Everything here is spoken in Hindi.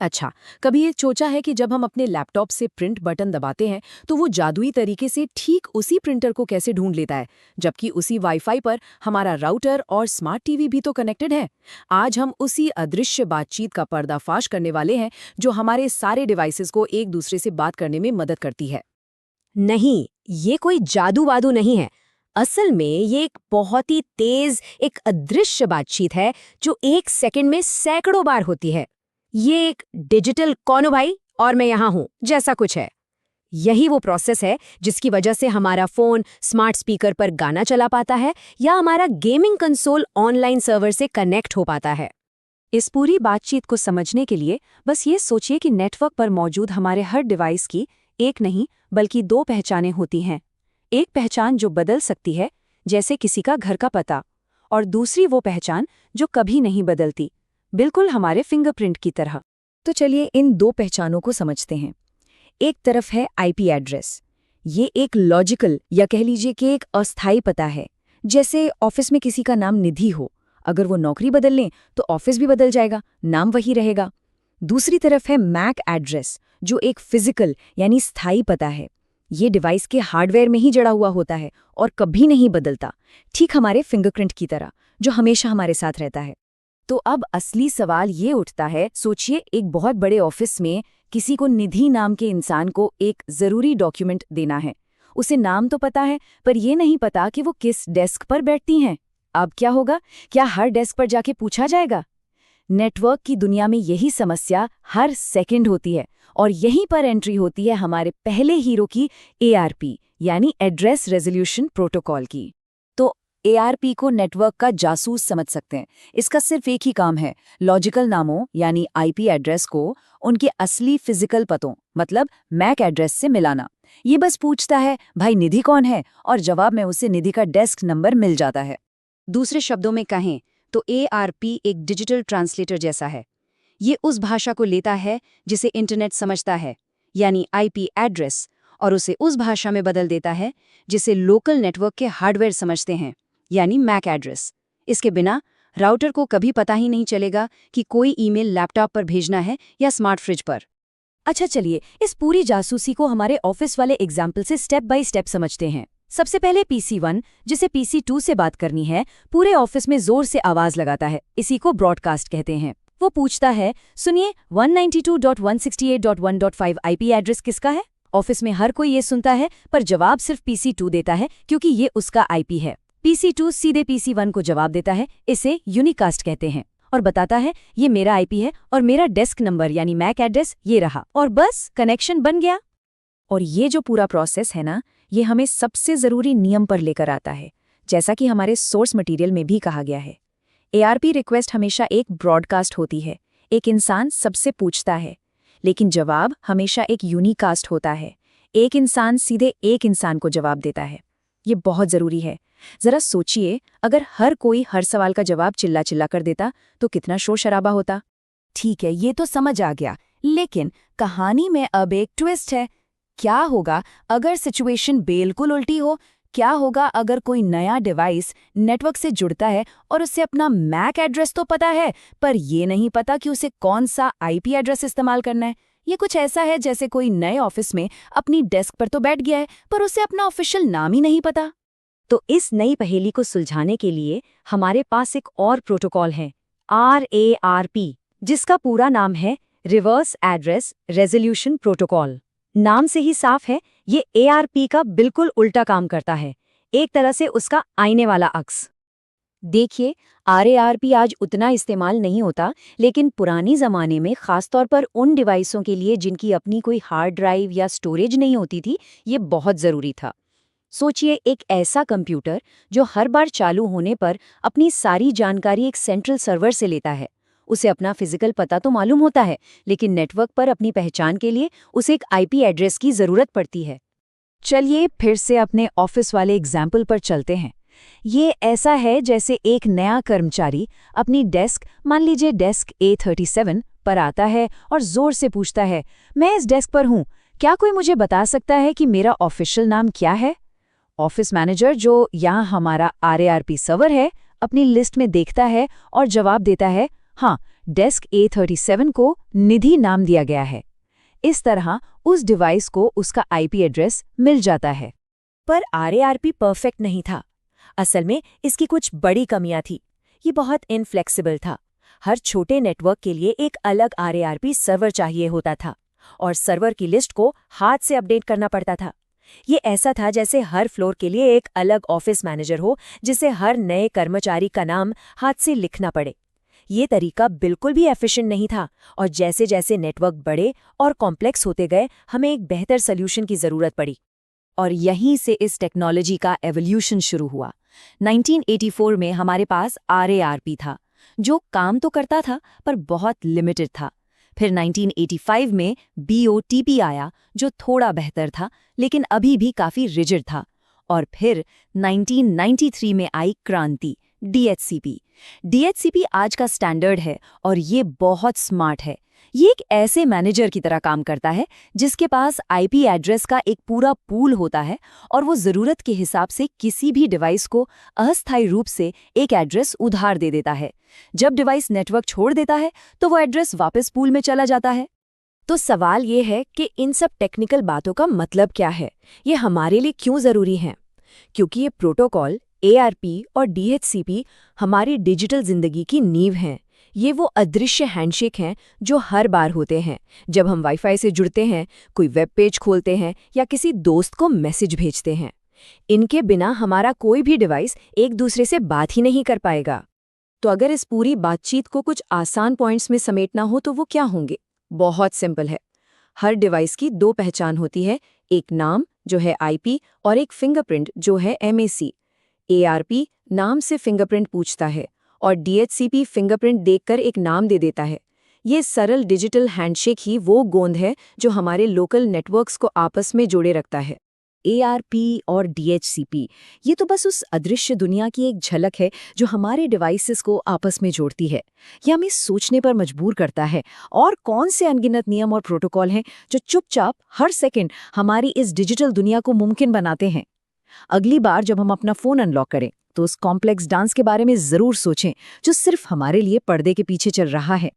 अच्छा, कभी ये सोचा है कि जब हम अपने लैपटॉप से प्रिंट बटन दबाते हैं तो वो जादुई तरीके से ठीक उसी प्रिंटर को कैसे ढूंढ लेता है, जबकि उसी वाईफाई पर हमारा राउटर और स्मार्ट टीवी भी तो कनेक्टेड है। आज हम उसी अदृश्य बातचीत का पर्दाफाश करने वाले हैं जो हमारे सारे डिवाइसेस को एक दूसरे से बात करने में मदद करती है। नहीं, ये कोई जादू वादू नहीं है। असल में ये एक बहुत ही तेज, एक अदृश्य बातचीत है जो एक सेकंड में सैकड़ों बार होती है। ये एक डिजिटल कौन हो भाई और मैं यहाँ हूँ जैसा कुछ है। यही वो प्रोसेस है जिसकी वजह से हमारा फोन स्मार्ट स्पीकर पर गाना चला पाता है या हमारा गेमिंग कंसोल ऑनलाइन सर्वर से कनेक्ट हो पाता है। इस पूरी बातचीत को समझने के लिए बस ये सोचिए कि नेटवर्क पर मौजूद हमारे हर डिवाइस की एक नहीं बल्कि दो पहचानें होती हैं। एक पहचान जो बदल सकती है, जैसे किसी का घर का पता, और दूसरी वो पहचान जो कभी नहीं बदलती, बिल्कुल हमारे फिंगरप्रिंट की तरह। तो चलिए इन दो पहचानों को समझते हैं। एक तरफ है आईपी एड्रेस। ये एक लॉजिकल या कह लीजिए कि एक अस्थायी पता है। जैसे ऑफिस में किसी का नाम निधि हो, अगर वो नौकरी बदल लें तो ऑफिस भी बदल जाएगा, नाम वही रहेगा। दूसरी तरफ है मैक एड्रेस, जो एक फिजिकल यानी स्थायी पता है। ये डिवाइस के हार्डवेयर में ही जड़ा हुआ होता है और कभी नहीं बदलता, ठीक हमारे फिंगरप्रिंट की तरह, जो हमेशा हमारे साथ रहता है। तो अब असली सवाल ये उठता है, सोचिए एक बहुत बड़े ऑफिस में किसी को निधि नाम के इंसान को एक जरूरी डॉक्यूमेंट देना है। उसे नाम तो पता है, पर यह नहीं पता कि वो किस डेस्क पर बैठती हैं। अब क्या होगा? क्या हर डेस्क पर जाके पूछा जाएगा? नेटवर्क की दुनिया में यही समस्या हर सेकंड होती है, और यहीं पर एंट्री होती है हमारे पहले हीरो की, एआरपी यानी एड्रेस रेजोल्यूशन प्रोटोकॉल की। तो एआरपी को नेटवर्क का जासूस समझ सकते हैं। इसका सिर्फ एक ही काम है, लॉजिकल नामों यानी आईपी एड्रेस को उनके असली फिजिकल पतों मतलब मैक एड्रेस से मिलाना। ये बस पूछता है भाई निधि कौन है, और जवाब में उसे निधि का डेस्क नंबर मिल जाता है। दूसरे शब्दों में कहें तो एआरपी एक डिजिटल ट्रांसलेटर जैसा है। ये उस भाषा को लेता है जिसे इंटरनेट समझता है, यानी आईपी एड्रेस, और उसे उस भाषा में बदल देता है जिसे लोकल नेटवर्क के हार्डवेयर समझते हैं, यानी मैक एड्रेस। इसके बिना राउटर को कभी पता ही नहीं चलेगा कि कोई ईमेल लैपटॉप पर भेजना है या स्मार्ट फ्रिज पर। अच्छा चलिए इस पूरी जासूसी को हमारे ऑफिस वाले एग्जाम्पल से स्टेप बाय स्टेप समझते हैं। सबसे पहले PC1, जिसे PC2 से बात करनी है, पूरे ऑफिस में जोर से आवाज लगाता है। इसी को ब्रॉडकास्ट कहते हैं। वो पूछता है, सुनिए 192.168.1.5 आईपी एड्रेस किसका है? ऑफिस में हर कोई ये सुनता है, पर जवाब सिर्फ PC2 देता है क्योंकि ये उसका आईपी है। PC2 सीधे PC1 को जवाब देता है, इसे यूनिकास्ट कहते हैं, और बताता है ये मेरा आईपी है और मेरा डेस्क नंबर यानी मैक एड्रेस ये रहा, और बस कनेक्शन बन गया। और ये जो पूरा प्रोसेस है ना, ये हमें सबसे ज़रूरी नियम पर लेकर आता है। जैसा कि हमारे सोर्स मटेरियल में भी कहा गया है, एआरपी रिक्वेस्ट हमेशा एक ब्रॉडकास्ट होती है। एक इंसान सबसे पूछता है, लेकिन जवाब हमेशा एक यूनिकास्ट होता है। एक इंसान सीधे एक इंसान को जवाब देता है। ये बहुत ज़रूरी है। ज़रा सोचिए, अगर हर कोई हर सवाल का जवाब चिल्ला चिल्ला कर देता तो कितना शोर शराबा होता। ठीक है, ये तो समझ आ गया, लेकिन कहानी में अब एक ट्विस्ट है। क्या होगा अगर सिचुएशन बिल्कुल उल्टी हो? क्या होगा अगर कोई नया डिवाइस नेटवर्क से जुड़ता है और उसे अपना मैक एड्रेस तो पता है, पर ये नहीं पता कि उसे कौन सा आईपी एड्रेस इस्तेमाल करना है? ये कुछ ऐसा है जैसे कोई नए ऑफिस में अपनी डेस्क पर तो बैठ गया है, पर उसे अपना ऑफिशियल नाम ही नहीं पता। तो इस नई पहेली को सुलझाने के लिए हमारे पास एक और प्रोटोकॉल है, RARP, जिसका पूरा नाम है रिवर्स एड्रेस रेजोल्यूशन प्रोटोकॉल। नाम से ही साफ है, ये ARP का बिल्कुल उल्टा काम करता है, एक तरह से उसका आईने वाला अक्स। देखिए, RARP आज उतना इस्तेमाल नहीं होता, लेकिन पुरानी ज़माने में ख़ासतौर पर उन डिवाइसों के लिए जिनकी अपनी कोई हार्ड ड्राइव या स्टोरेज नहीं होती थी, ये बहुत ज़रूरी था। सोचिए एक ऐसा कंप्यूटर जो हर बार चालू होने पर अपनी सारी जानकारी एक सेंट्रल सर्वर से लेता है। उसे अपना फिजिकल पता तो मालूम होता है, लेकिन नेटवर्क पर अपनी पहचान के लिए उसे एक आईपी एड्रेस की ज़रूरत पड़ती है। चलिए फिर से अपने ऑफिस वाले एग्जाम्पल पर चलते हैं। ये ऐसा है जैसे एक नया कर्मचारी अपनी डेस्क, मान लीजिए डेस्क A37 पर आता है और जोर से पूछता है, मैं इस डेस्क पर हूँ, क्या कोई मुझे बता सकता है कि मेरा ऑफिशियल नाम क्या है? ऑफिस मैनेजर, जो यहाँ हमारा RARP सर्वर है, अपनी लिस्ट में देखता है और जवाब देता है, हाँ, डेस्क A37 को निधि नाम दिया गया है। इस तरह उस डिवाइस को उसका IP एड्रेस मिल जाता है। पर RARP परफेक्ट नहीं था। असल में इसकी कुछ बड़ी कमियां थी। ये बहुत इनफ्लेक्सिबल था। हर छोटे नेटवर्क के लिए एक अलग RARP सर्वर चाहिए होता था और सर्वर की लिस्ट को हाथ से अपडेट करना पड़ता था। ये ऐसा था जैसे हर फ्लोर के लिए एक अलग ऑफिस मैनेजर हो जिसे हर नए कर्मचारी का नाम हाथ से लिखना पड़े। ये तरीका बिल्कुल भी एफिशिएंट नहीं था और जैसे जैसे नेटवर्क बड़े और कॉम्प्लेक्स होते गए हमें एक बेहतर सॉल्यूशन की ज़रूरत पड़ी। और यहीं से इस टेक्नोलॉजी का एवोल्यूशन शुरू हुआ। 1984 में हमारे पास RARP था, जो काम तो करता था पर बहुत लिमिटेड था। फिर 1985 में BOTP आया, जो थोड़ा बेहतर था लेकिन अभी भी काफ़ी रिजिड था। और फिर 1993 में आई क्रांति, DHCP। DHCP आज का स्टैंडर्ड है और ये बहुत स्मार्ट है। ये एक ऐसे मैनेजर की तरह काम करता है जिसके पास IP एड्रेस का एक पूरा पूल होता है और वो ज़रूरत के हिसाब से किसी भी डिवाइस को अस्थायी रूप से एक एड्रेस उधार दे देता है। जब डिवाइस नेटवर्क छोड़ देता है तो वो एड्रेस वापस पूल में चला जाता है। तो सवाल ये है कि इन सब टेक्निकल बातों का मतलब क्या है, ये हमारे लिए क्यों ज़रूरी हैं? क्योंकि ये प्रोटोकॉल ARP और DHCP हमारी डिजिटल ज़िंदगी की नींव हैं। ये वो अदृश्य हैंडशेक हैं जो हर बार होते हैं जब हम वाईफाई से जुड़ते हैं, कोई वेब पेज खोलते हैं या किसी दोस्त को मैसेज भेजते हैं। इनके बिना हमारा कोई भी डिवाइस एक दूसरे से बात ही नहीं कर पाएगा। तो अगर इस पूरी बातचीत को कुछ आसान पॉइंट्स में समेटना हो तो वो क्या होंगे? बहुत सिंपल है। हर डिवाइस की दो पहचान होती है, एक नाम जो है IP और एक फिंगरप्रिंट जो है MAC। ARP नाम से फिंगरप्रिंट पूछता है और DHCP फिंगरप्रिंट देखकर एक नाम दे देता है। ये सरल डिजिटल हैंडशेक ही वो गोंद है जो हमारे लोकल नेटवर्क्स को आपस में जोड़े रखता है। ARP और DHCP ये तो बस उस अदृश्य दुनिया की एक झलक है जो हमारे डिवाइसेस को आपस में जोड़ती है। ये हमें सोचने पर मजबूर करता है और कौन से अनगिनत नियम और प्रोटोकॉल हैं जो चुपचाप हर सेकंड हमारी इस डिजिटल दुनिया को मुमकिन बनाते हैं। अगली बार जब हम अपना फ़ोन अनलॉक करें तो उस कॉम्प्लेक्स डांस के बारे में ज़रूर सोचें जो सिर्फ हमारे लिए पर्दे के पीछे चल रहा है।